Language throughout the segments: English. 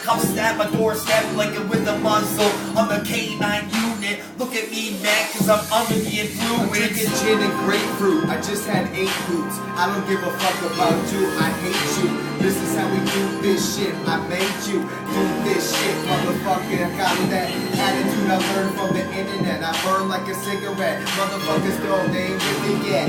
Comes at my doorstep like it with a muzzle. I'm the K9 unit. Look at me, man, cause I'm under the influence. I'm drinking gin and grapefruit. I just had 8 boots. I don't give a fuck about you. I hate you. This is how we do this shit. I made you do this shit, motherfucker. I got that attitude I learned from the internet. I burn like a cigarette. Motherfuckers don't, they ain't with me yet.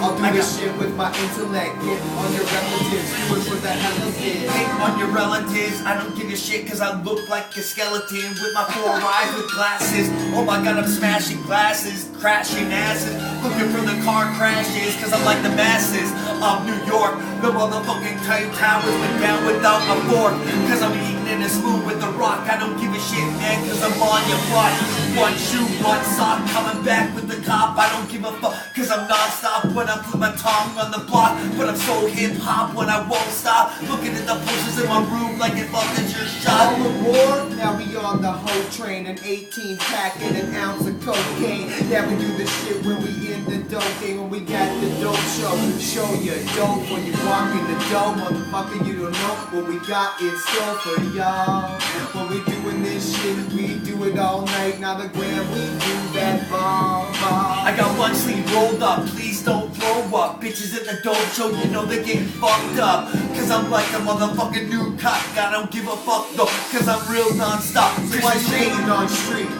I'll do this shit with my intellect. Hit on your relatives, do it for the hell of it. Hate on your relatives, I don't give a shit cause I look like a skeleton with my 4 eyes with glasses. Oh my god, I'm smashing glasses, crashing asses, looking for the car crashes cause I'm like the masses of New York. The motherfucking tight towers went down without a fork cause I'm eating in a spoon with the rock. I don't give a shit, man, cause I'm on your block. One shoe, one sock, coming back with the cop. I don't give a fuck cause I'm non-stop when I put my tongue on the block. But I'm so hip-hop when I won't stop. Looking at the posters in my room like it fucked your shot. All aboard, now we on the whole train. An 18 pack and an ounce of cocaine. Yeah, we do this shit when we in the dope game. When we got the dope show. Show you dope when you walk in the dope. Motherfucker, you don't know what we got in store for y'all. When we doing this shit, we do it all night. Now the gram, we do that ball. I got one sleeve rolled up, please don't blow up. Bitches at the dope show, you know they're getting fucked up. Cause I'm like a motherfucking new cock. I don't give a fuck though, cause I'm real non-stop. So why you hating on street?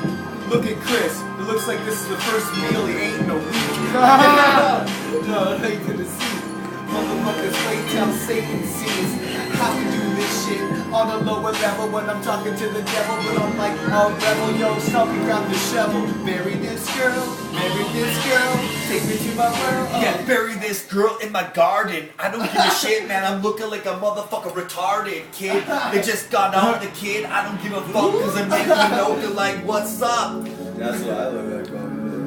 Look at Chris, it looks like this is the first meal he ate in a week. No, it ain't gonna see. Motherfuckers wait till Satan sees how we do this shit on a lower level when I'm talking to the devil. But I'm like, oh rebel, yo, something got the shovel. Bury this girl, take me to my world. Yeah, bury this girl in my garden. I don't give a shit, man. I'm looking like a motherfucker retarded kid. They just got out the kid. I don't give a fuck cause I'm making you know, they're like, what's up? That's what I look like.